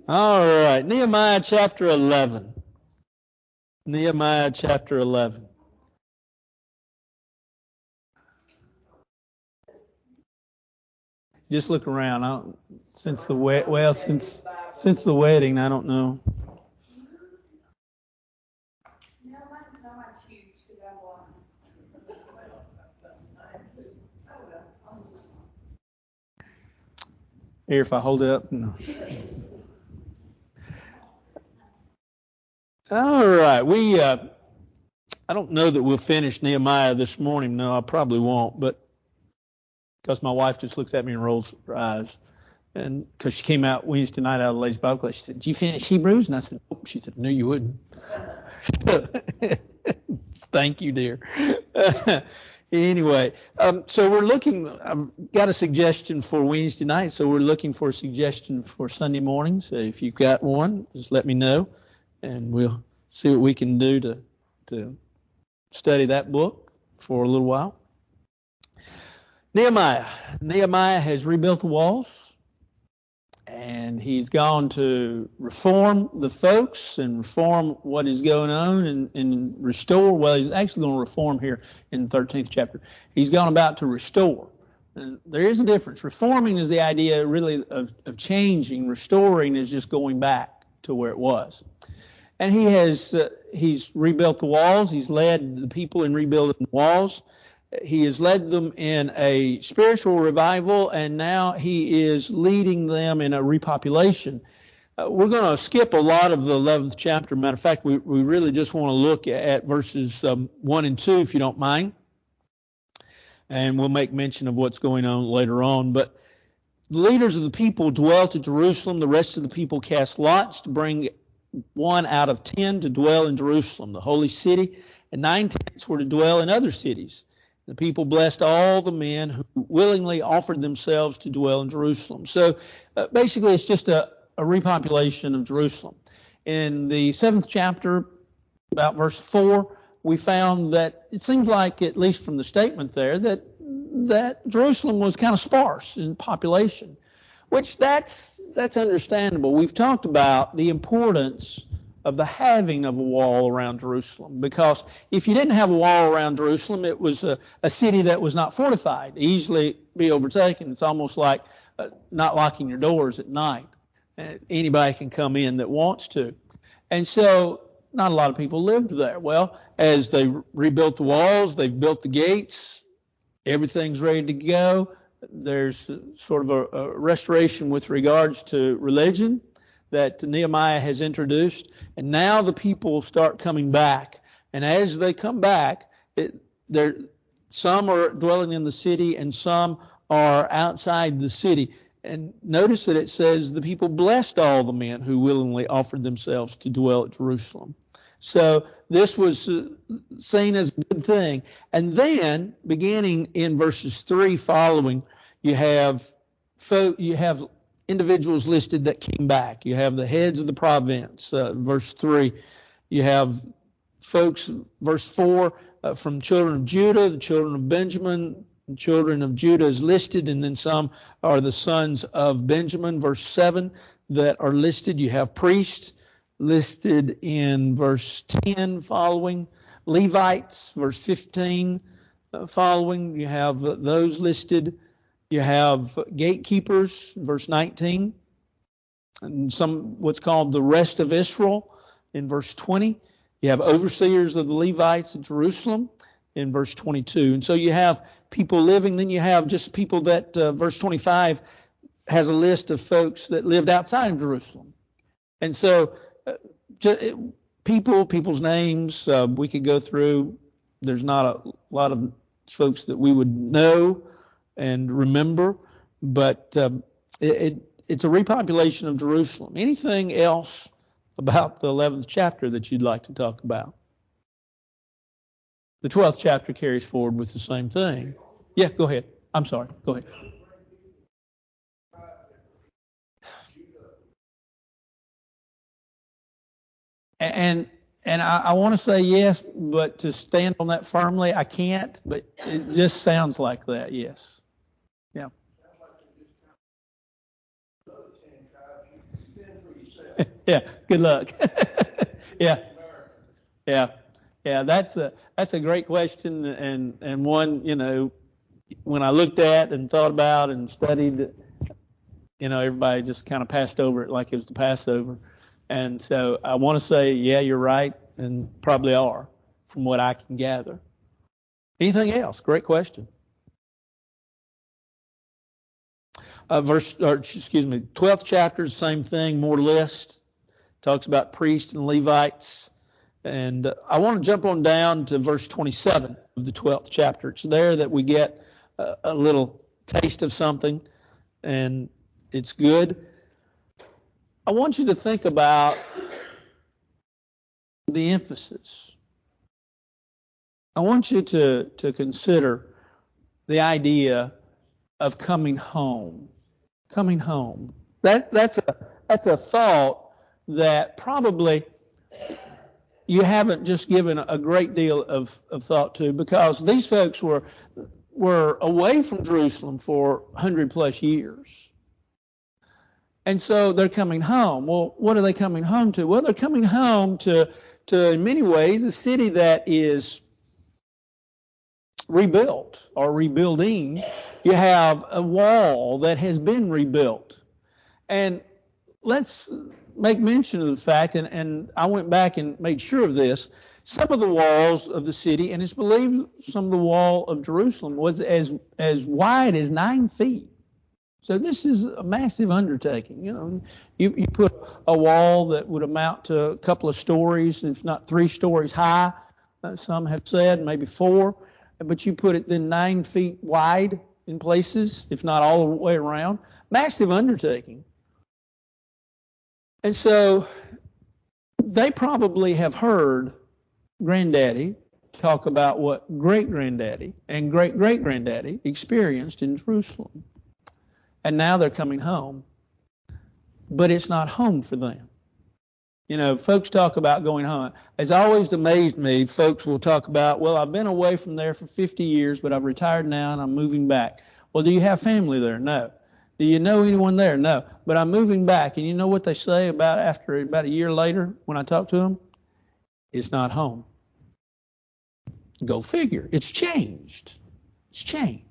All right, Nehemiah chapter 11. Nehemiah chapter 11. Just look around. Since the wedding, I don't know. Here, if I hold it up. No. All right, I don't know that we'll finish Nehemiah this morning. No, I probably won't, but because my wife just looks at me and rolls her eyes. And because she came out Wednesday night out of the ladies' Bible class, she said, "Did you finish Hebrews?" And I said, "Nope." She said, "No, you wouldn't." Thank you, dear. Anyway, so we're looking. I've got a suggestion for Wednesday night, so we're looking for a suggestion for Sunday morning. So if you've got one, just let me know, and we'll see what we can do to study that book for a little while. Nehemiah has rebuilt the walls. And he's gone to reform the folks and reform what is going on and restore. Well, he's actually going to reform here in the 13th chapter. He's gone about to restore. And there is a difference. Reforming is the idea really of changing. Restoring is just going back to where it was. And he's rebuilt the walls. He's led the people in rebuilding the walls. He has led them in a spiritual revival, and now he is leading them in a repopulation. We're going to skip a lot of the 11th chapter. Matter of fact, we really just want to look at verses 1 and 2, if you don't mind. And we'll make mention of what's going on later on. But the leaders of the people dwelt at Jerusalem. The rest of the people cast lots to bring 1 out of 10 to dwell in Jerusalem, the holy city, and 9/10 were to dwell in other cities. The people blessed all the men who willingly offered themselves to dwell in Jerusalem. So basically, it's just a repopulation of Jerusalem. In the 7th chapter, about verse 4, we found that it seems like, at least from the statement there, that Jerusalem was kind of sparse in population, which that's understandable. We've talked about the importance of the having of a wall around Jerusalem, because if you didn't have a wall around Jerusalem, it was a city that was not fortified, easily be overtaken. It's almost like not locking your doors at night. Anybody can come in that wants to. And so not a lot of people lived there. Well, as they rebuilt the walls, they've built the gates, everything's ready to go. There's sort of a restoration with regards to religion that Nehemiah has introduced, and now the people start coming back. And as they come back, some are dwelling in the city and some are outside the city. And notice that it says the people blessed all the men who willingly offered themselves to dwell at Jerusalem. So this was seen as a good thing. And then, beginning in verses 3 following, you have individuals listed that came back. You have the heads of the province, verse 3. You have folks, verse 4, from children of Judah, the children of Benjamin. The children of Judah is listed, and then some are the sons of Benjamin, verse 7, that are listed. You have priests listed in verse 10 following, Levites, verse 15 following. You have those listed. You have gatekeepers, verse 19, and some what's called the rest of Israel in verse 20. You have overseers of the Levites at Jerusalem in verse 22. And so you have people living. Then you have just people that verse 25 has a list of folks that lived outside of Jerusalem. And so people's names, we could go through. There's not a lot of folks that we would know and remember, but it's a repopulation of Jerusalem. Anything else about the 11th chapter that you'd like to talk about? The 12th chapter carries forward with the same thing. Yeah, go ahead. I'm sorry. Go ahead. And I want to say yes, but to stand on that firmly, I can't. But it just sounds like that, yes. Yeah. Yeah, good luck. Yeah, yeah, yeah. That's a great question, and one, when I looked at and thought about and studied, everybody just kind of passed over it like it was the Passover. And so I want to say, yeah, you're right, and probably are, from what I can gather. Anything else? Great question. 12th chapter, same thing, more list. Talks about priests and Levites. And I want to jump on down to verse 27 of the 12th chapter. It's there that we get a little taste of something, and it's good. I want you to think about the emphasis. I want you to consider the idea of coming home. Coming home. That's a thought that probably you haven't just given a great deal of thought to, because these folks were away from Jerusalem for 100 plus years. And so they're coming home. Well, what are they coming home to? Well, they're coming home to in many ways, a city that is rebuilt or rebuilding. You have a wall that has been rebuilt. And let's make mention of the fact, and I went back and made sure of this, some of the walls of the city, and it's believed some of the wall of Jerusalem was as wide as 9 feet. So this is a massive undertaking. You put a wall that would amount to a couple of stories, if not 3 stories high, some have said, maybe 4, but you put it then 9 feet wide in places, if not all the way around. Massive undertaking. And so they probably have heard Granddaddy talk about what great-granddaddy and great-great-granddaddy experienced in Jerusalem. And now they're coming home. But it's not home for them. Folks talk about going home. It's always amazed me, folks will talk about, well, I've been away from there for 50 years, but I've retired now and I'm moving back. Well, do you have family there? No. Do you know anyone there? No. But I'm moving back. And you know what they say about a year later when I talk to them? It's not home. Go figure. It's changed. It's changed.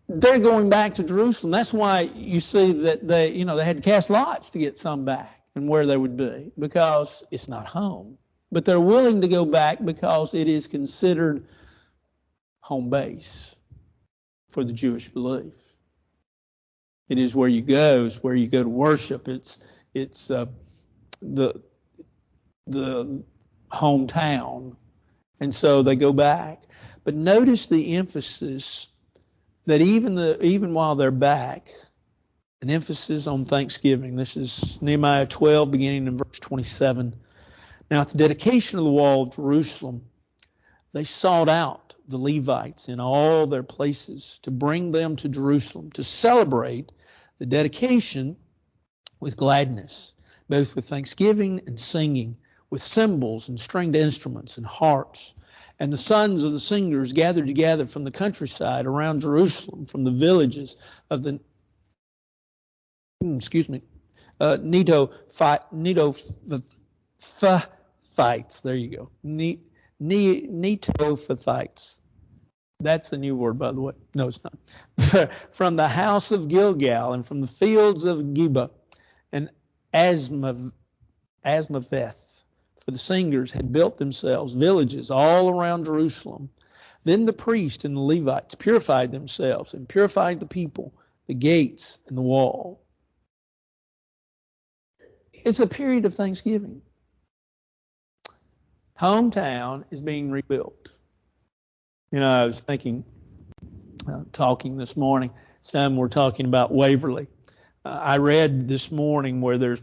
They're going back to Jerusalem. That's why you see that they had to cast lots to get some back and where they would be, because it's not home. But they're willing to go back because it is considered home base for the Jewish belief. It is where you go. It's where you go to worship. It's the hometown, and so they go back. But notice the emphasis that even while they're back, an emphasis on thanksgiving. This is Nehemiah 12, beginning in verse 27. Now, at the dedication of the wall of Jerusalem, they sought out the Levites in all their places to bring them to Jerusalem to celebrate the dedication with gladness, both with thanksgiving and singing, with cymbals and stringed instruments and harps. And the sons of the singers gathered together from the countryside around Jerusalem, from the villages of the Netophathites. There you go. Netophathites. That's a new word, by the way. No, it's not. From the house of Gilgal and from the fields of Geba and Asmaveth. For the singers had built themselves villages all around Jerusalem. Then the priests and the Levites purified themselves and purified the people, the gates, and the wall. It's a period of thanksgiving. Hometown is being rebuilt. I was thinking, talking this morning, some were talking about Waverly. I read this morning where there's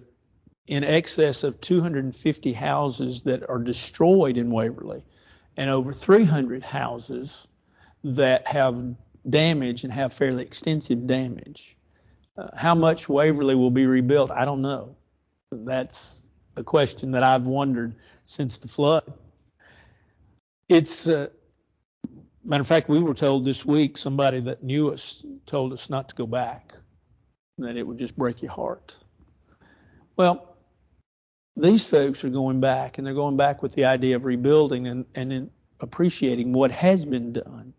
in excess of 250 houses that are destroyed in Waverly, and over 300 houses that have damage and have fairly extensive damage. How much Waverly will be rebuilt, I don't know. That's a question that I've wondered since the flood. It's matter of fact, we were told this week, somebody that knew us told us not to go back, that it would just break your heart. Well, these folks are going back, and they're going back with the idea of rebuilding and in appreciating what has been done.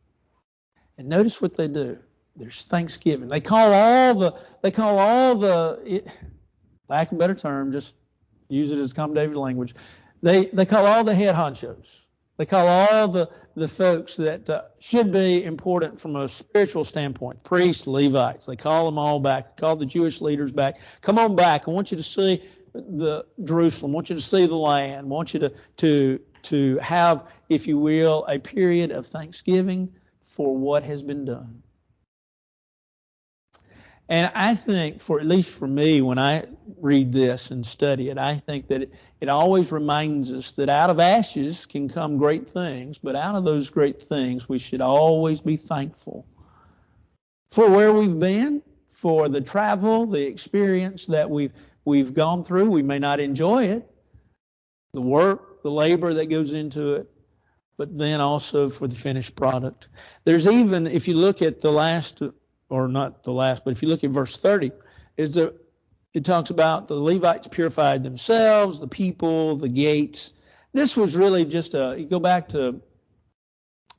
And notice what they do. There's thanksgiving. They call all the, lack of a better term, just use it as accommodative language. They call all the head honchos. They call all the folks that should be important from a spiritual standpoint, priests, Levites. They call them all back. They call the Jewish leaders back. Come on back. I want you to see the Jerusalem. I want you to see the land. I want you to have, if you will, a period of thanksgiving for what has been done. And I think, at least for me, when I read this and study it, I think that it always reminds us that out of ashes can come great things, but out of those great things, we should always be thankful for where we've been, for the travel, the experience that we've gone through. We may not enjoy it, the work, the labor that goes into it, but then also for the finished product. There's even, if you look at the last, or not the last, but if you look at verse 30, it talks about the Levites purified themselves, the people, the gates. This was really just you go back to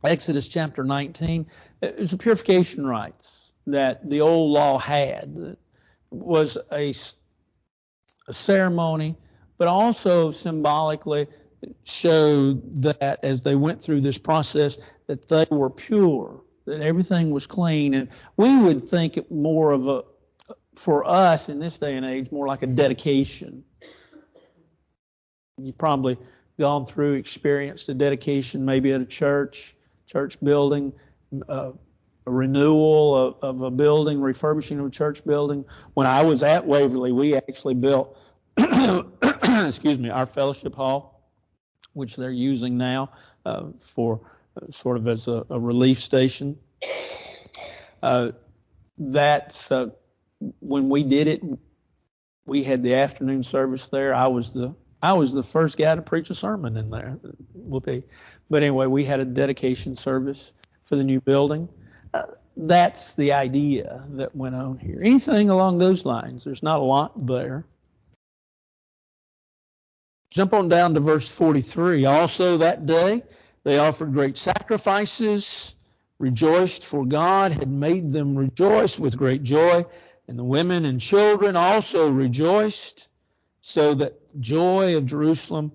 Exodus chapter 19, it was a purification rites that the old law had. It was a ceremony, but also symbolically showed that as they went through this process that they were pure, that everything was clean. And we would think it more of for us in this day and age, more like a dedication. You've probably gone through, experienced a dedication maybe at a church building, a renewal of a building, refurbishing of a church building. When I was at Waverly, we actually built, our fellowship hall, which they're using now for sort of as a relief station. When we did it, we had the afternoon service there. I was the first guy to preach a sermon in there. But anyway, we had a dedication service for the new building. That's the idea that went on here. Anything along those lines? There's not a lot there. Jump on down to verse 43. Also that day they offered great sacrifices, rejoiced, for God had made them rejoice with great joy. And the women and children also rejoiced, so that the joy of Jerusalem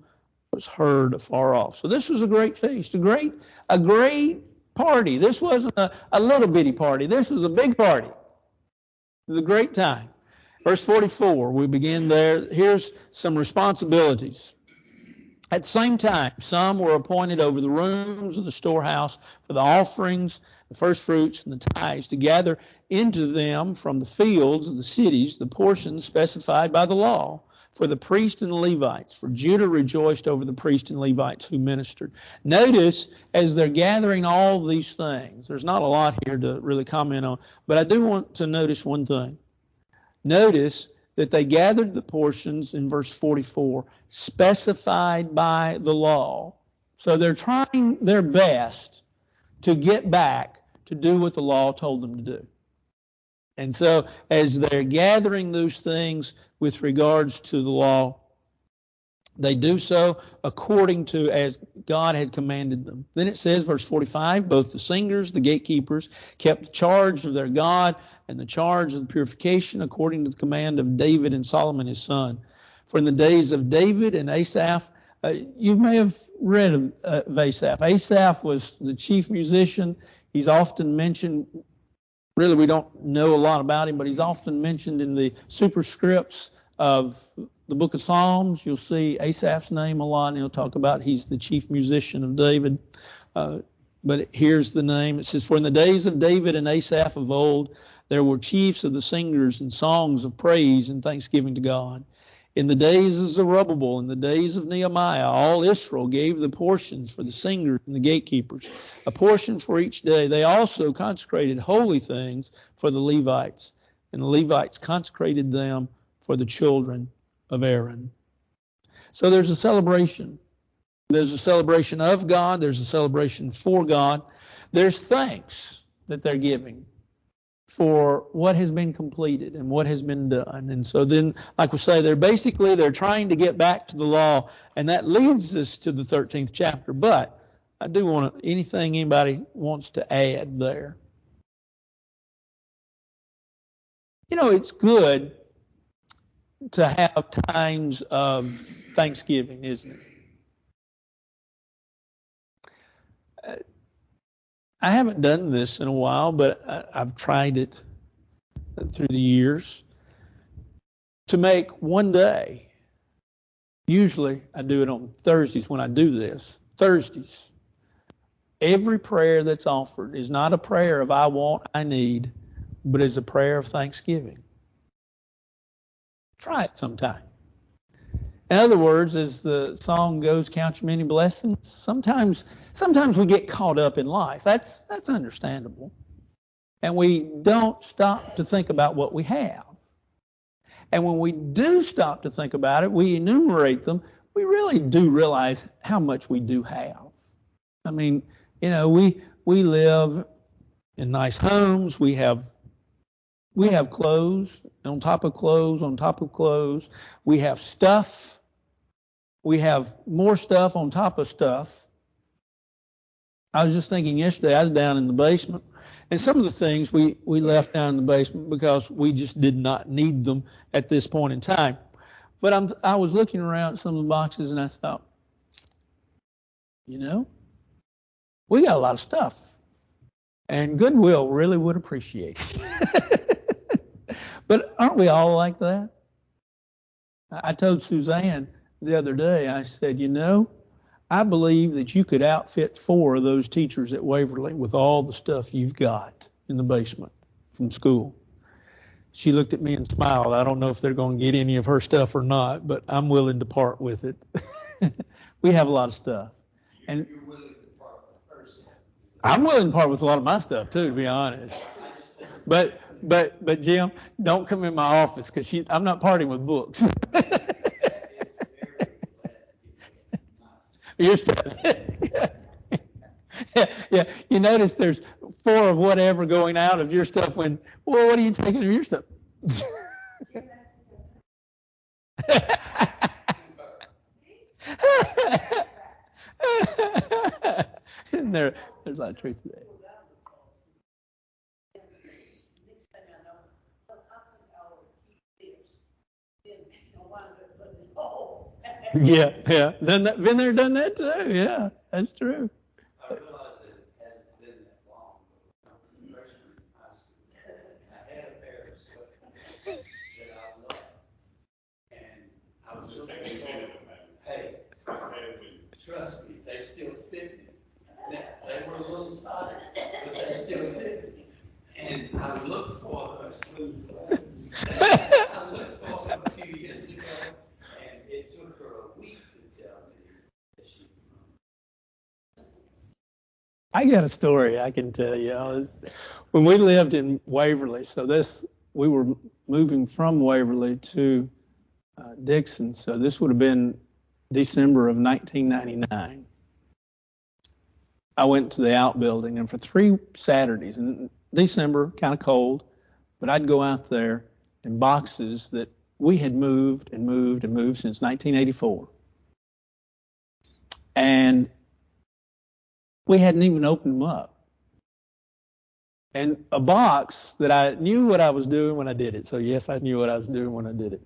was heard afar off. So this was a great feast, a great party. This wasn't a little bitty party. This was a big party. It was a great time. Verse 44, we begin there. Here's some responsibilities. At the same time, some were appointed over the rooms of the storehouse for the offerings, the first fruits, and the tithes, to gather into them from the fields of the cities the portions specified by the law for the priests and the Levites. For Judah rejoiced over the priests and Levites who ministered. Notice, as they're gathering all these things, there's not a lot here to really comment on, but I do want to notice one thing. Notice that they gathered the portions in verse 44 specified by the law. So they're trying their best to get back to do what the law told them to do. And so as they're gathering those things with regards to the law, they do so according to as God had commanded them. Then it says, verse 45, both the singers, the gatekeepers, kept the charge of their God and the charge of the purification according to the command of David and Solomon his son. For in the days of David and Asaph, you may have read of Asaph. Asaph was the chief musician. He's often mentioned, really we don't know a lot about him, but he's often mentioned in the superscripts of the book of Psalms. You'll see Asaph's name a lot, and he'll talk about he's the chief musician of David. But here's the name. It says, for in the days of David and Asaph of old, there were chiefs of the singers and songs of praise and thanksgiving to God. In the days of Zerubbabel, in the days of Nehemiah, all Israel gave the portions for the singers and the gatekeepers, a portion for each day. They also consecrated holy things for the Levites, and the Levites consecrated them for the children of Aaron. So there's a celebration. There's a celebration of God. There's a celebration for God. There's thanks that they're giving for what has been completed and what has been done. And so then, like we say, they're trying to get back to the law, and that leads us to the 13th chapter. But I do want anything anybody wants to add there. You know, it's good to have times of Thanksgiving, isn't it? I haven't done this in a while, but I've tried it through the years to make one day. Usually I do it on Thursdays when I do this. Thursdays. Every prayer that's offered is not a prayer of I want, I need, but is a prayer of thanksgiving. Try it sometime. In other words, as the song goes, count your many blessings. Sometimes we get caught up in life. That's understandable. And we don't stop to think about what we have. And when we do stop to think about it, we enumerate them, we really do realize how much we do have. I mean, you know, we live in nice homes. We have clothes on top of clothes on top of clothes. We have stuff. We have more stuff on top of stuff. I was just thinking yesterday, I was down in the basement, and some of the things we left down in the basement because we just did not need them at this point in time. But I was looking around at some of the boxes, and I thought, you know, we got a lot of stuff, and Goodwill really would appreciate it. But aren't we all like that? I told Suzanne the other day, I said, you know, I believe that you could outfit 4 of those teachers at Waverly with all the stuff you've got in the basement from school. She looked at me and smiled. I don't know if they're going to get any of her stuff or not, but I'm willing to part with it. We have a lot of stuff. And you're willing to part with her stuff. I'm willing to part with a lot of my stuff too, to be honest. But Jim, don't come in my office because I'm not parting with books. Your stuff. Yeah. You notice there's 4 of whatever going out of your stuff when, well, what are you taking of your stuff? Isn't there's a lot of truth to that. Yeah. Been there, done that too. Yeah, that's true. I realize that it hasn't been that long, but when I was a freshman in high school, I had a pair of sweatpants that I loved. And I was just thinking, hey, trust me, they still fit me. They were a little tight, but they still fit me. And I looked for those blue buttons. I looked for them a few years ago. It took her a week to tell me that she was. I got a story I can tell you. When we lived in Waverly, we were moving from Waverly to Dixon, so this would have been December of 1999. I went to the outbuilding, and for 3 Saturdays, in December, kind of cold, but I'd go out there in boxes that we had moved and moved and moved since 1984. And we hadn't even opened them up. And a box that I knew what I was doing when I did it, so yes, I knew what I was doing when I did it,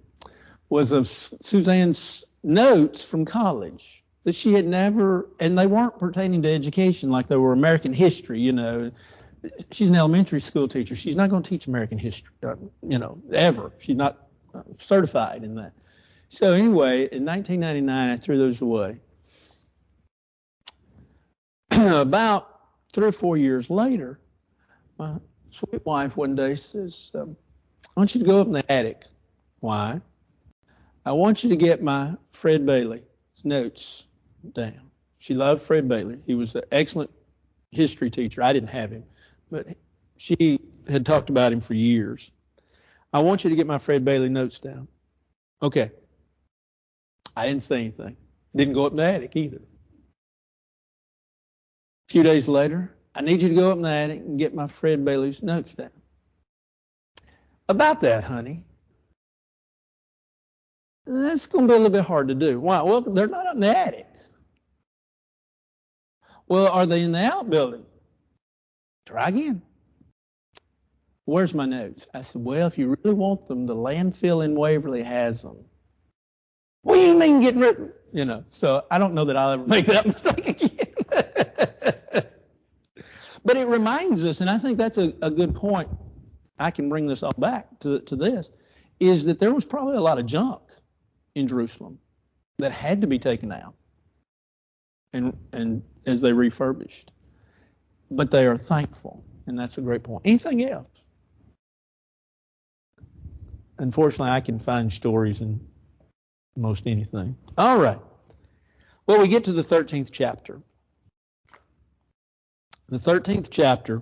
was of Suzanne's notes from college that she had never, and they weren't pertaining to education like they were American history, you know. She's an elementary school teacher. She's not going to teach American history, ever. She's not certified in that. So anyway, in 1999, I threw those away. About 3 or 4 years later, my sweet wife one day says, I want you to go up in the attic. Why? I want you to get my Fred Bailey's notes down. She loved Fred Bailey. He was an excellent history teacher. I didn't have him, but she had talked about him for years. I want you to get my Fred Bailey notes down. Okay. I didn't say anything. Didn't go up in the attic either. A few days later, I need you to go up in the attic and get my Fred Bailey's notes down. about that, honey. That's going to be a little bit hard to do. Why? Well, they're not up in the attic. Well, are they in the outbuilding? Try again. Where's my notes? I said, well, if you really want them, the landfill in Waverly has them. What do you mean getting rid? So I don't know that I'll ever make that mistake again. But it reminds us, and I think that's a good point. I can bring this all back to this, is that there was probably a lot of junk in Jerusalem that had to be taken out and as they refurbished. But they are thankful, and that's a great point. Anything else? Unfortunately, I can find stories in most anything. All right. Well, we get to the 13th chapter. The 13th chapter,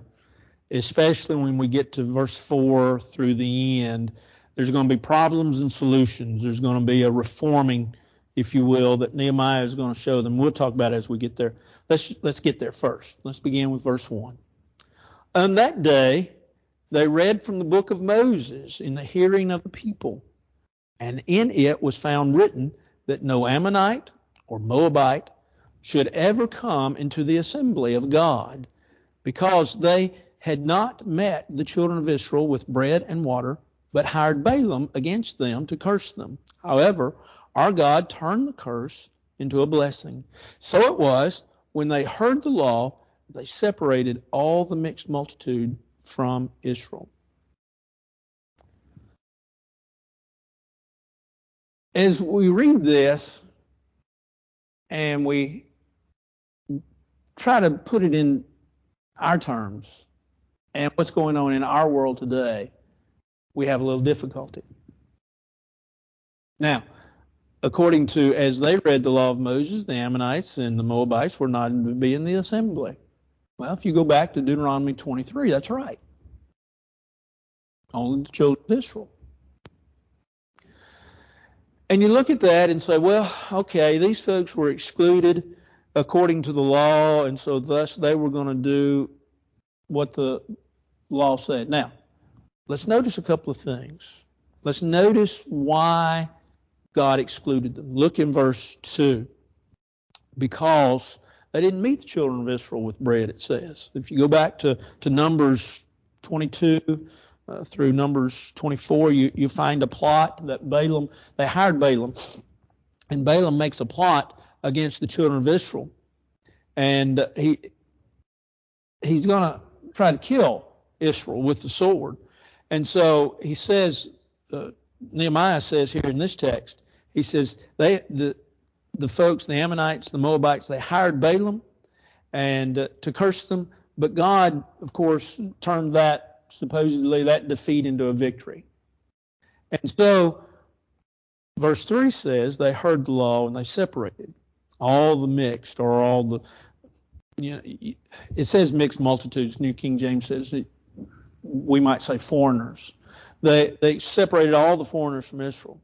especially when we get to verse 4 through the end, there's going to be problems and solutions. There's going to be a reforming, if you will, that Nehemiah is going to show them. We'll talk about it as we get there. Let's get there first. Let's begin with verse 1. On that day, they read from the book of Moses in the hearing of the people, and in it was found written that no Ammonite or Moabite should ever come into the assembly of God, because they had not met the children of Israel with bread and water, but hired Balaam against them to curse them. However, our God turned the curse into a blessing. So it was, when they heard the law, they separated all the mixed multitude from Israel. As we read this and we try to put it in our terms and what's going on in our world today, we have a little difficulty. Now, according to, as they read the law of Moses, the Ammonites and the Moabites were not to be in the assembly. Well, if you go back to Deuteronomy 23, that's right. Only the children of Israel. And you look at that and say, well, okay, these folks were excluded according to the law, and so thus they were going to do what the law said. Now, let's notice a couple of things. Let's notice why God excluded them. Look in verse 2. Because they didn't meet the children of Israel with bread, it says. If you go back to Numbers 22 through Numbers 24, you find a plot that they hired Balaam, and Balaam makes a plot against the children of Israel. And he's going to try to kill Israel with the sword. And so he says, Nehemiah says here in this text, he says, the folks, the Ammonites, the Moabites, they hired Balaam and to curse them. But God, of course, turned supposedly that defeat into a victory. And so verse 3 says they heard the law and they separated. All the mixed, or all the, it says mixed multitudes. New King James says, we might say foreigners. They separated all the foreigners from Israel.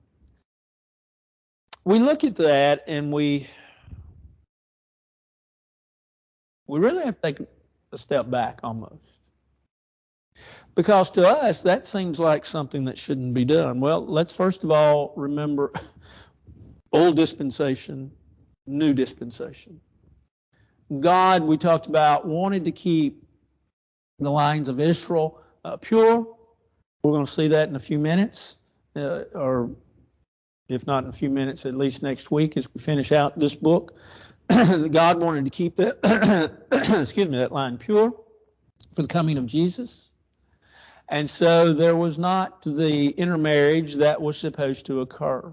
We look at that and we really have to take a step back almost. Because to us, that seems like something that shouldn't be done. Well, let's first of all remember old dispensation, new dispensation. God, we talked about, wanted to keep the lines of Israel pure. We're going to see that in a few minutes, or if not in a few minutes, at least next week as we finish out this book. God wanted to keep that, that line pure for the coming of Jesus. And so there was not the intermarriage that was supposed to occur.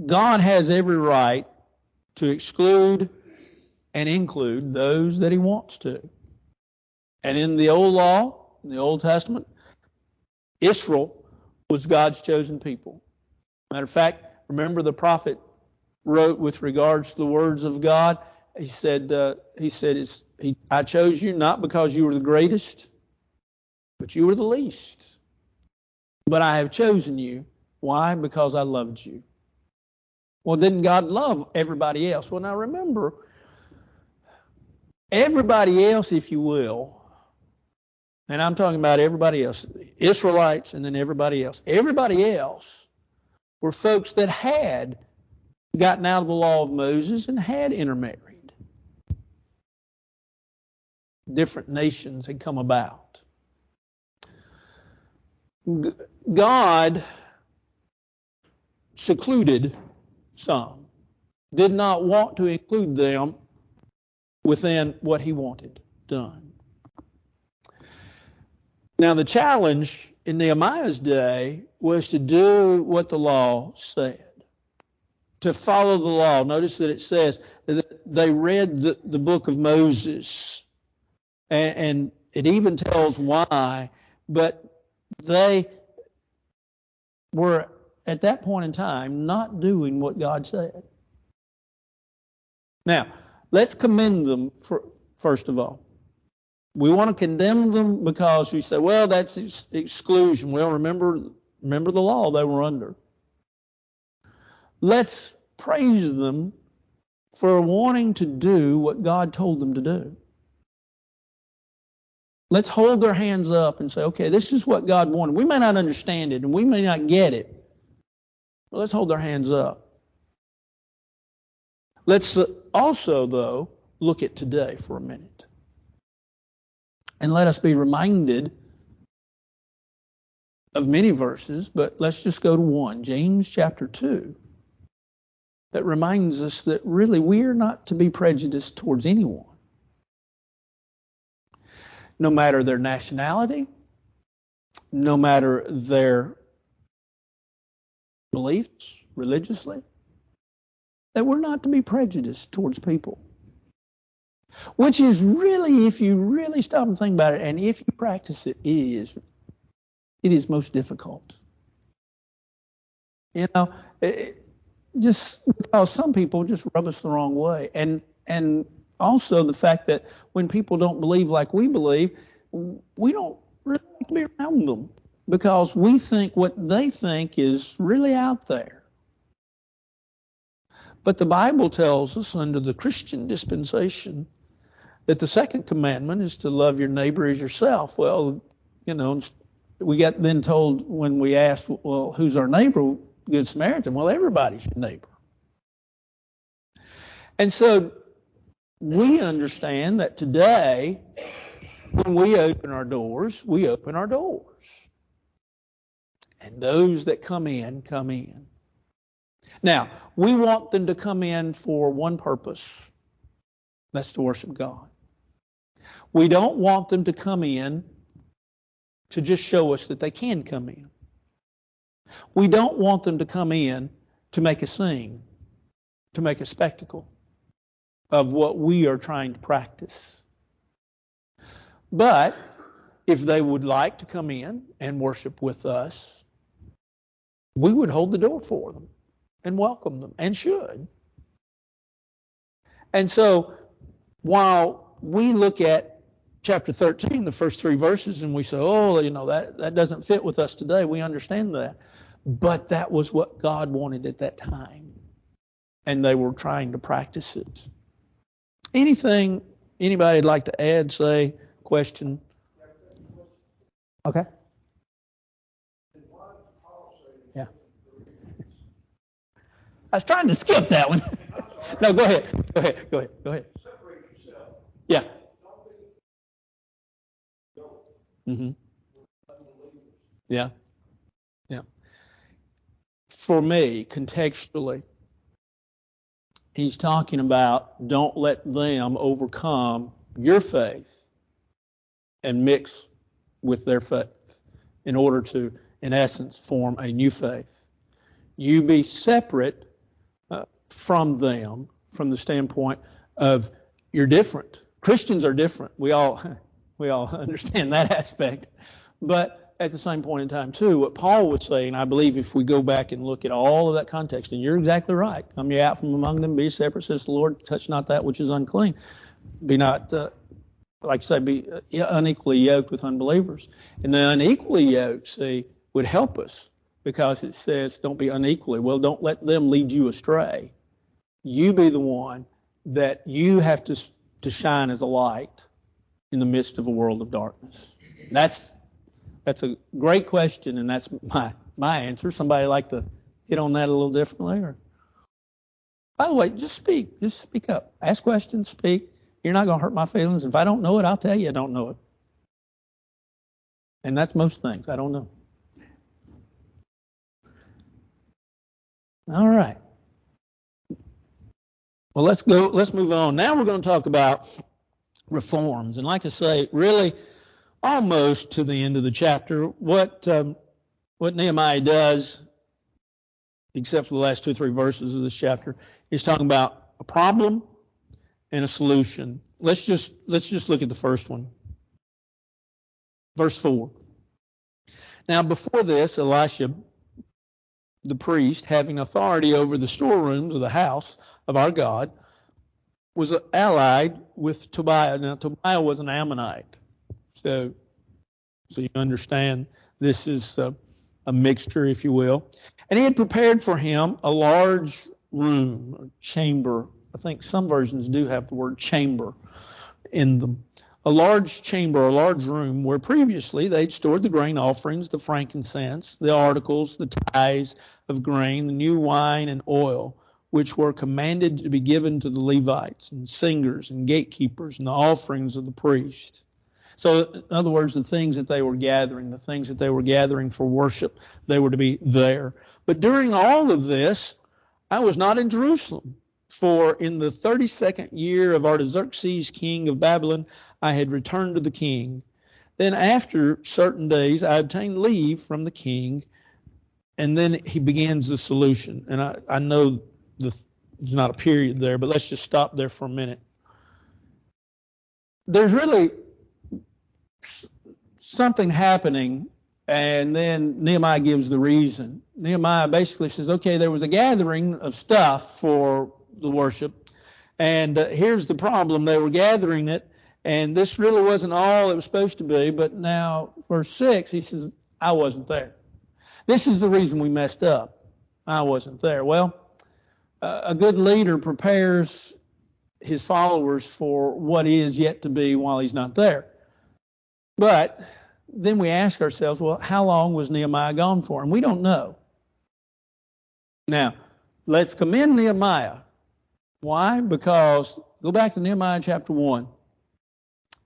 God has every right to exclude and include those that he wants to. And in the old law, in the Old Testament, Israel was God's chosen people. Matter of fact, remember the prophet wrote with regards to the words of God. He said, I chose you not because you were the greatest, but you were the least. But I have chosen you. Why? Because I loved you. Well, didn't God love everybody else? Well, now remember, everybody else, if you will, And I'm talking about everybody else, Israelites and then everybody else. Everybody else were folks that had gotten out of the law of Moses and had intermarried. Different nations had come about. God secluded some, did not want to include them within what he wanted done. Now, the challenge in Nehemiah's day was to do what the law said, to follow the law. Notice that it says that they read the book of Moses, and it even tells why, but they were at that point in time not doing what God said. Now, let's commend them first of all. We want to condemn them because we say, well, that's exclusion. Well, remember the law they were under. Let's praise them for wanting to do what God told them to do. Let's hold their hands up and say, okay, this is what God wanted. We may not understand it and we may not get it, but let's hold their hands up. Let's also, though, look at today for a minute. And let us be reminded of many verses, but let's just go to one, James chapter 2, that reminds us that really we are not to be prejudiced towards anyone, no matter their nationality, no matter their beliefs religiously, that we're not to be prejudiced towards people. Which is really, if you really stop and think about it, and if you practice it, it is most difficult. You know, just because some people just rub us the wrong way. And also the fact that when people don't believe like we believe, we don't really like to be around them because we think what they think is really out there. But the Bible tells us under the Christian dispensation that the second commandment is to love your neighbor as yourself. Well, you know, we got then told when we asked, well, who's our neighbor? Good Samaritan. Well, everybody's your neighbor. And so we understand that today, when we open our doors, we open our doors. And those that come in, come in. Now, we want them to come in for one purpose. That's to worship God. We don't want them to come in to just show us that they can come in. We don't want them to come in to make a scene, to make a spectacle of what we are trying to practice. But if they would like to come in and worship with us, we would hold the door for them and welcome them, and should. And so while we look at chapter 13, the first 3 verses, and we say, oh, you know, that doesn't fit with us today. We understand that. But that was what God wanted at that time. And they were trying to practice it. Anything anybody'd like to add, say, question? Okay. Yeah. I was trying to skip that one. No, go ahead. Go ahead. Yeah. Mm-hmm. Yeah. For me, contextually, he's talking about don't let them overcome your faith and mix with their faith in order to, in essence, form a new faith. You be separate from them from the standpoint of you're different. Christians are different. We all understand that aspect. But at the same point in time, too, what Paul was saying, I believe if we go back and look at all of that context, and you're exactly right, come ye out from among them, be separate, says the Lord, touch not that which is unclean. Be not, like I say, be unequally yoked with unbelievers. And the unequally yoked, see, would help us because it says don't be unequally. Well, don't let them lead you astray. You be the one that you have to shine as a light in the midst of a world of darkness. That's a great question, and that's my answer. Somebody like to hit on that a little differently? Or, by the way, just speak. Just speak up. Ask questions, speak. You're not going to hurt my feelings. If I don't know it, I'll tell you I don't know it. And that's most things. I don't know. All right. Well, let's move on. Now we're going to talk about reforms. And like I say, really almost to the end of the chapter, what Nehemiah does, except for the last 2 or 3 verses of this chapter, is talking about a problem and a solution. Let's just look at the first one. Verse 4. Now before this, Elisha, the priest, having authority over the storerooms of the house of our God, was allied with Tobiah. Now Tobiah was an Ammonite. So you understand this is a mixture, if you will. And he had prepared for him a large room, a chamber. I think some versions do have the word chamber in them. A large chamber, a large room where previously they'd stored the grain offerings, the frankincense, the articles, the tithes of grain, the new wine and oil, which were commanded to be given to the Levites and singers and gatekeepers and the offerings of the priest. So, in other words, the things that they were gathering for worship, they were to be there. But during all of this, I was not in Jerusalem, for in the 32nd year of Artaxerxes, king of Babylon, I had returned to the king. Then after certain days, I obtained leave from the king, and then he begins the solution. And I know there's not a period there, but let's just stop there for a minute. There's really something happening, and then Nehemiah gives the reason. Nehemiah basically says, okay, there was a gathering of stuff for the worship, and here's the problem. They were gathering it, and this really wasn't all it was supposed to be, but now, verse 6, he says, I wasn't there. This is the reason we messed up. I wasn't there. Well, a good leader prepares his followers for what is yet to be while he's not there. But then we ask ourselves, well, how long was Nehemiah gone for? And we don't know. Now, let's commend Nehemiah. Why? Because go back to Nehemiah chapter 1.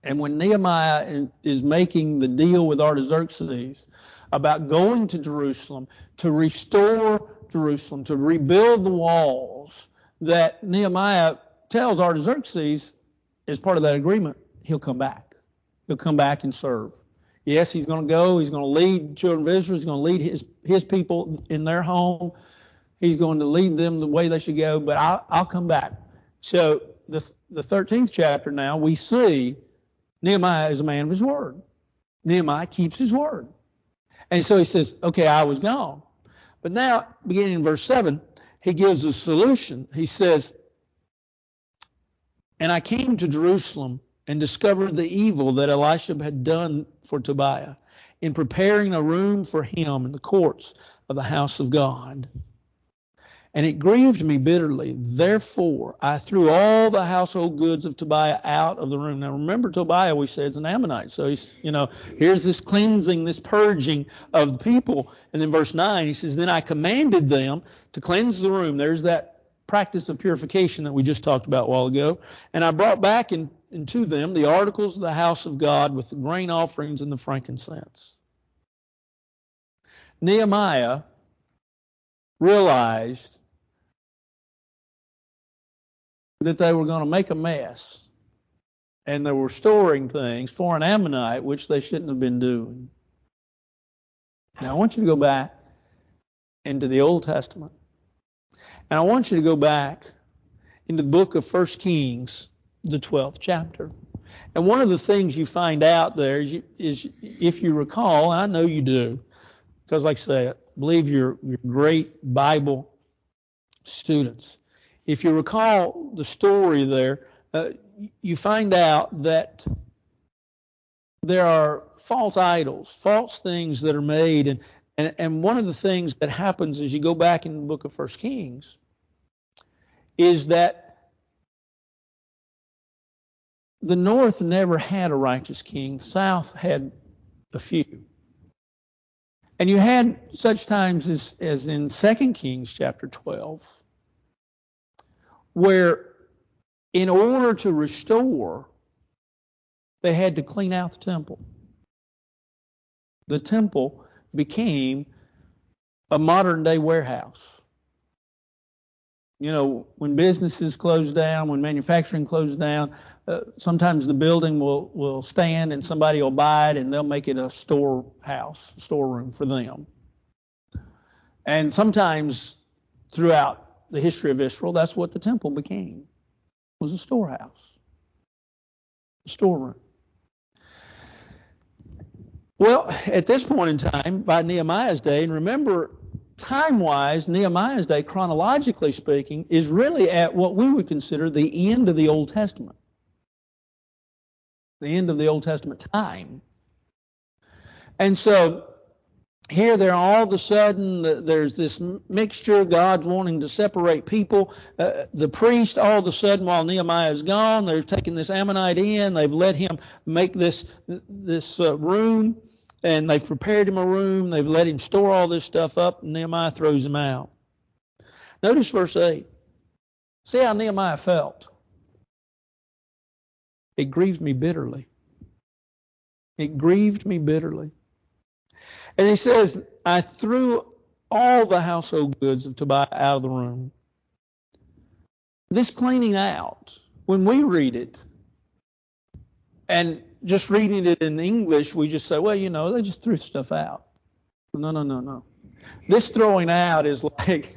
And when Nehemiah is making the deal with Artaxerxes about going to Jerusalem to restore Jerusalem, to rebuild the walls, that Nehemiah tells Artaxerxes as part of that agreement, he'll come back. He'll come back and serve. Yes, he's going to go. He's going to lead the children of Israel. He's going to lead his people in their home. He's going to lead them the way they should go, but I'll come back. So the 13th chapter now, we see Nehemiah is a man of his word. Nehemiah keeps his word. And so he says, okay, I was gone. But now, beginning in verse 7, he gives a solution. He says, and I came to Jerusalem and discovered the evil that Elisha had done for Tobiah in preparing a room for him in the courts of the house of God. And it grieved me bitterly. Therefore, I threw all the household goods of Tobiah out of the room. Now, remember, Tobiah, we said, is an Ammonite. So he's, here's this cleansing, this purging of the people. And then verse 9, he says, then I commanded them to cleanse the room. There's that practice of purification that we just talked about a while ago. And I brought back into them the articles of the house of God with the grain offerings and the frankincense. Nehemiah realized that they were going to make a mess, and they were storing things for an Ammonite, which they shouldn't have been doing. Now, I want you to go back into the Old Testament, and I want you to go back into the book of 1 Kings, the 12th chapter. And one of the things you find out there is if you recall, and I know you do, because like I say, I believe you're great Bible students. If you recall the story there, you find out that there are false idols, false things that are made. And one of the things that happens as you go back in the book of 1 Kings is that the north never had a righteous king. The south had a few. And you had such times as in 2 Kings chapter 12, where in order to restore, they had to clean out the temple. The temple became a modern day warehouse. You know, when businesses close down, when manufacturing closes down, sometimes the building will stand and somebody will buy it and they'll make it a storeroom for them. And sometimes throughout the history of Israel, that's what the temple became, was a storehouse, a storeroom. Well, at this point in time, by Nehemiah's day, and remember, time-wise, Nehemiah's day, chronologically speaking, is really at what we would consider the end of the Old Testament. The end of the Old Testament time. And so here there all of a sudden, there's this mixture. God's wanting to separate people. The priest, all of a sudden, while Nehemiah is gone, they're taking this Ammonite in. They've let him make this room, and they've prepared him a room. They've let him store all this stuff up, and Nehemiah throws him out. Notice verse 8. See how Nehemiah felt. It grieved me bitterly. It grieved me bitterly. And he says, I threw all the household goods of Tobiah out of the room. This cleaning out, when we read it, and just reading it in English, we just say, well, you know, they just threw stuff out. No. This throwing out is like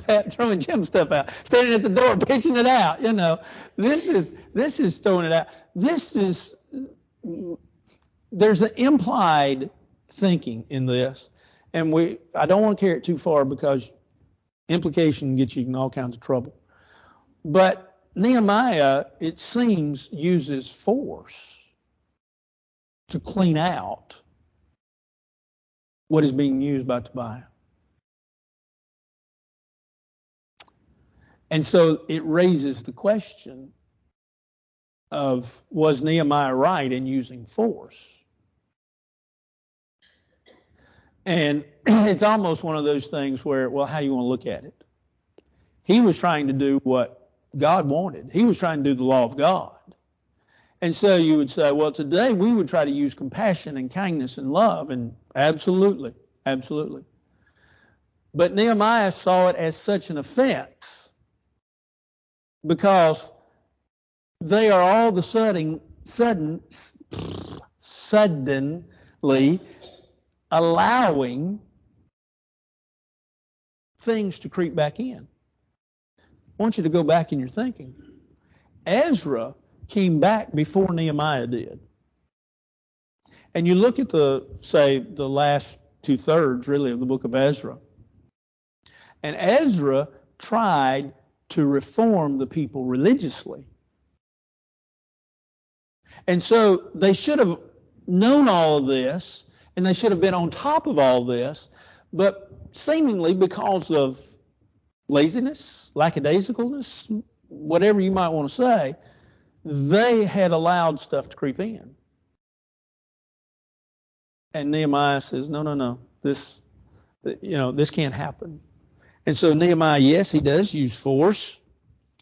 Pat throwing Jim's stuff out, standing at the door, pitching it out. You know, this is throwing it out. There's an implied thinking in this, and I don't want to carry it too far because implication gets you in all kinds of trouble. But Nehemiah, it seems, uses force to clean out what is being used by Tobiah. And so it raises the question of, was Nehemiah right in using force? And it's almost one of those things where, well, how do you want to look at it? He was trying to do what God wanted. He was trying to do the law of God. And so you would say, well, today we would try to use compassion and kindness and love, and absolutely. But Nehemiah saw it as such an offense because they are all of a suddenly allowing things to creep back in. I want you to go back in your thinking. Ezra came back before Nehemiah did. And you look at the last 2/3 really of the book of Ezra. And Ezra tried to reform the people religiously. And so they should have known all of this, and they should have been on top of all this, but seemingly because of laziness, lackadaisicalness, whatever you might want to say, they had allowed stuff to creep in. And Nehemiah says, no, this can't happen. And so Nehemiah, yes, he does use force.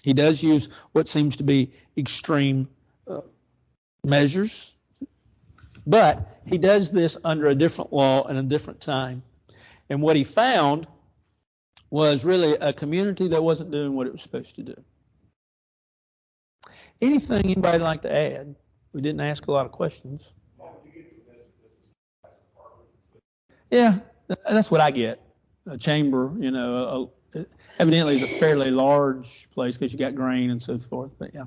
He does use what seems to be extreme measures. But he does this under a different law and a different time. And what he found was really a community that wasn't doing what it was supposed to do. Anything anybody like to add? We didn't ask a lot of questions. Yeah, that's what I get. A chamber, evidently is a fairly large place because you got grain and so forth. But yeah.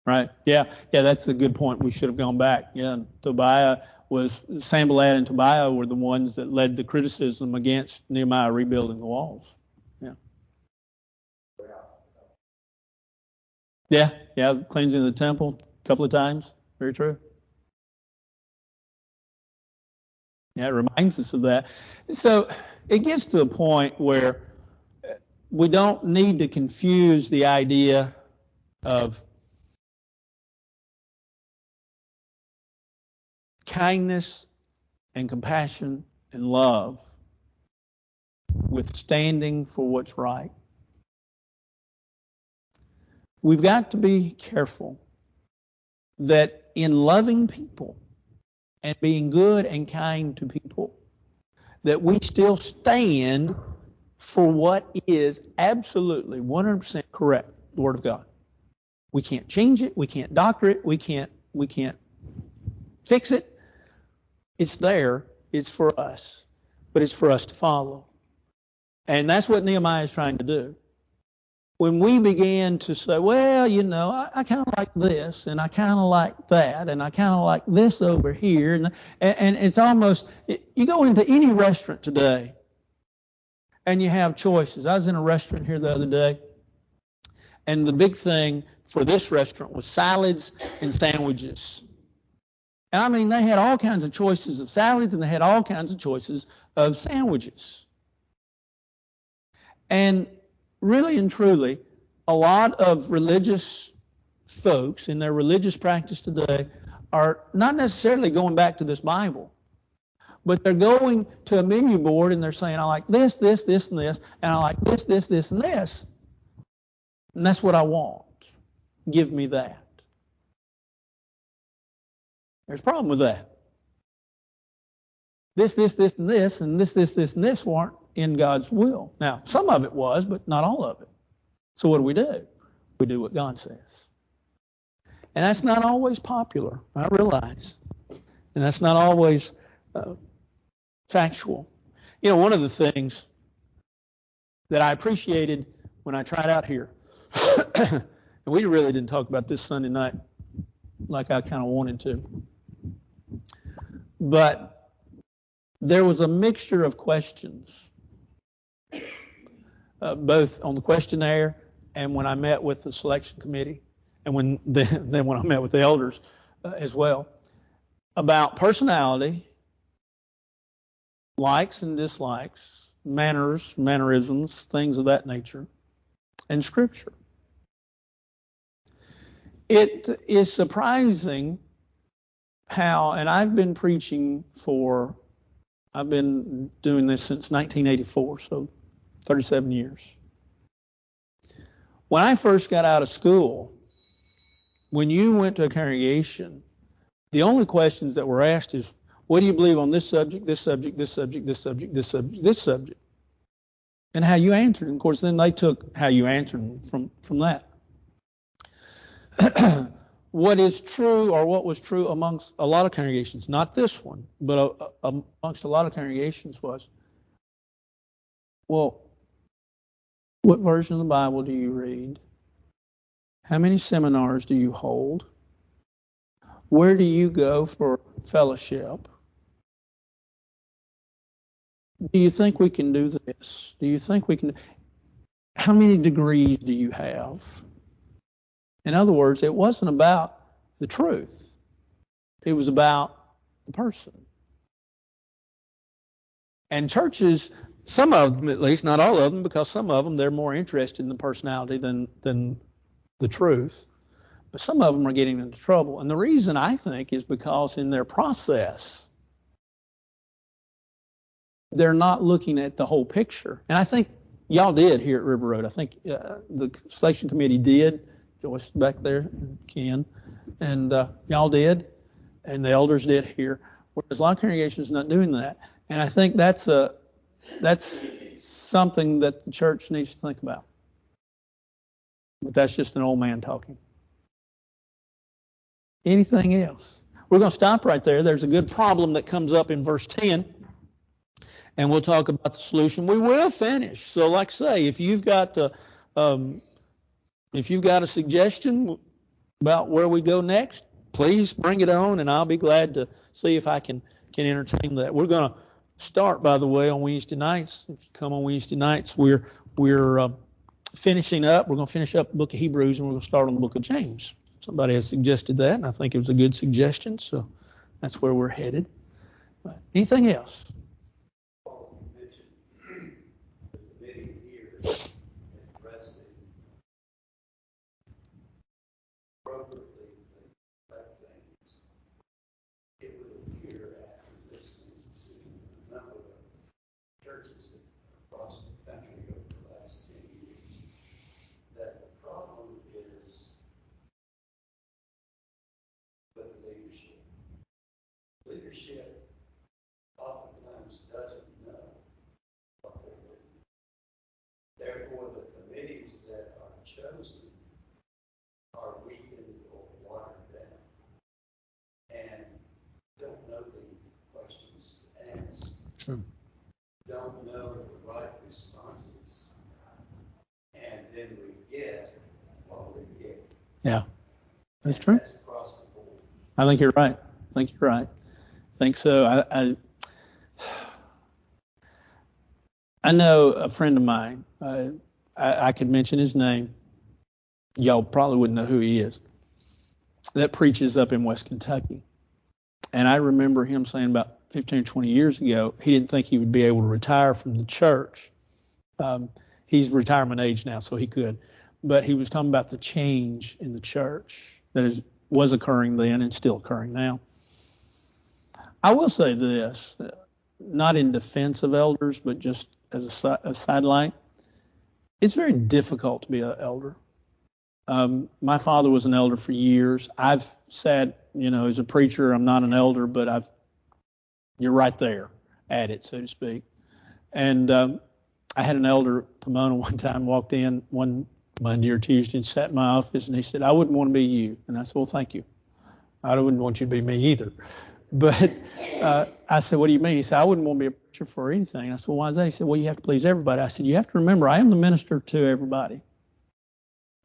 Right. Yeah, that's a good point. We should have gone back. Yeah, Sanballat and Tobiah were the ones that led the criticism against Nehemiah rebuilding the walls. Yeah, cleansing the temple. couple of times. Very true. Yeah, it reminds us of that. So it gets to a point where we don't need to confuse the idea of kindness and compassion and love with standing for what's right. We've got to be careful that in loving people and being good and kind to people, that we still stand for what is absolutely 100% correct, the Word of God. We can't change it. We can't doctor it. We can't fix it. It's there. It's for us. But it's for us to follow. And that's what Nehemiah is trying to do. When we began to say, well, I kind of like this, and I kind of like that, and I kind of like this over here, and it's almost, you go into any restaurant today, and you have choices. I was in a restaurant here the other day, and the big thing for this restaurant was salads and sandwiches. And I mean, they had all kinds of choices of salads, and they had all kinds of choices of sandwiches. And really and truly, a lot of religious folks in their religious practice today are not necessarily going back to this Bible, but they're going to a menu board and they're saying, I like this, this, this, and this, and I like this, this, this, and this. And that's what I want. Give me that. There's a problem with that. This, this, this, and this, and this, this, this, and this weren't in God's will. Now, some of it was, but not all of it. So what do? We do what God says. And that's not always popular, I realize. And that's not always factual. One of the things that I appreciated when I tried out here, and we really didn't talk about this Sunday night like I kind of wanted to, but there was a mixture of questions, both on the questionnaire and when I met with the selection committee, and then when I met with the elders as well, about personality, likes and dislikes, manners, mannerisms, things of that nature, and Scripture. It is surprising how, and I've been doing this since 1984, so 37 years. When I first got out of school, when you went to a congregation, the only questions that were asked is, what do you believe on this subject, this subject, this subject, this subject, this subject, this subject? And how you answered. And of course, then they took how you answered from that. What is true, or what was true amongst a lot of congregations, not this one, but amongst a lot of congregations was, well, what version of the Bible do you read? How many seminars do you hold? Where do you go for fellowship? Do you think we can do this? Do you think we can? How many degrees do you have? In other words, it wasn't about the truth. It was about the person. And churches, some of them at least, not all of them, because some of them, they're more interested in the personality than the truth. But some of them are getting into trouble. And the reason, I think, is because in their process, they're not looking at the whole picture. And I think y'all did here at River Road. I think the selection committee did. Joyce back there, Ken, and y'all did, and the elders did here. Whereas a lot of congregations not doing that. And I think that's something that the church needs to think about. But that's just an old man talking. Anything else? We're going to stop right there. There's a good problem that comes up in verse 10, and we'll talk about the solution. We will finish. So like I say, if you've got a suggestion about where we go next, please bring it on, and I'll be glad to see if I can entertain that. We're going to start, by the way, on Wednesday nights. If you come on Wednesday nights, we're finishing up. We're going to finish up the book of Hebrews, and we're going to start on the book of James. Somebody has suggested that, and I think it was a good suggestion, so that's where we're headed. Anything else? You mentioned the committee here addressing appropriately like things. It would appear after listening to a number of churches across the country over the last 10 years that the problem is with leadership. Leadership oftentimes doesn't know what they're doing. Therefore, the committees that are chosen are weakened or watered down and don't know the questions to ask, True. don't know the right responses, and then we get what we get. Yeah, that's true. That's across the board. I think you're right. I think so. I know a friend of mine. I could mention his name. Y'all probably wouldn't know who he is. That preaches up in West Kentucky. And I remember him saying about 15 or 20 years ago, he didn't think he would be able to retire from the church. He's retirement age now, so he could. But he was talking about the change in the church that was occurring then and still occurring now. I will say this, not in defense of elders, but just as a sidelight. It's very difficult to be an elder. My father was an elder for years. I've sat, as a preacher, I'm not an elder, but you're right there at it, so to speak. And I had an elder, Pomona, one time walked in one Monday or Tuesday and sat in my office, and he said, "I wouldn't want to be you." And I said, "Well, thank you. I wouldn't want you to be me either." But I said, "What do you mean?" He said, "I wouldn't want to be a preacher for anything." I said, "Well, why is that?" He said, "Well, you have to please everybody." I said, "You have to remember, I am the minister to everybody."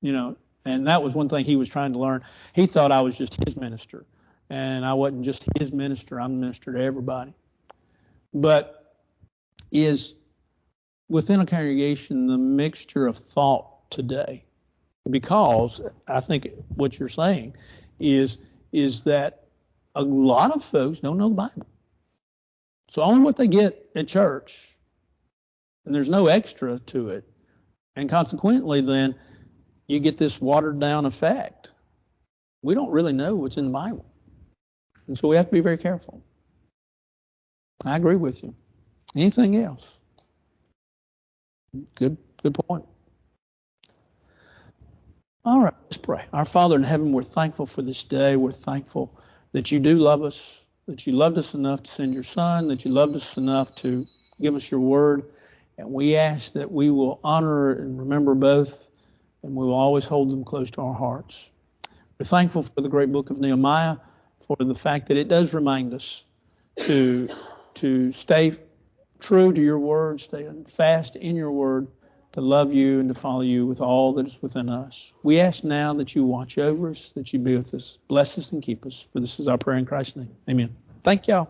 And that was one thing he was trying to learn. He thought I was just his minister, and I wasn't just his minister. I'm the minister to everybody. But is within a congregation the mixture of thought today? Because I think what you're saying is that a lot of folks don't know the Bible. So only what they get at church, and there's no extra to it. And consequently, then, you get this watered down effect. We don't really know what's in the Bible. And so we have to be very careful. I agree with you. Anything else? Good point. All right, let's pray. Our Father in heaven, we're thankful for this day. We're thankful that you do love us, that you loved us enough to send your Son, that you loved us enough to give us your word. And we ask that we will honor and remember both, and we will always hold them close to our hearts. We're thankful for the great book of Nehemiah, for the fact that it does remind us to stay true to your word, stay fast in your word, to love you and to follow you with all that is within us. We ask now that you watch over us, that you be with us, bless us and keep us. For this is our prayer in Christ's name. Amen. Thank y'all.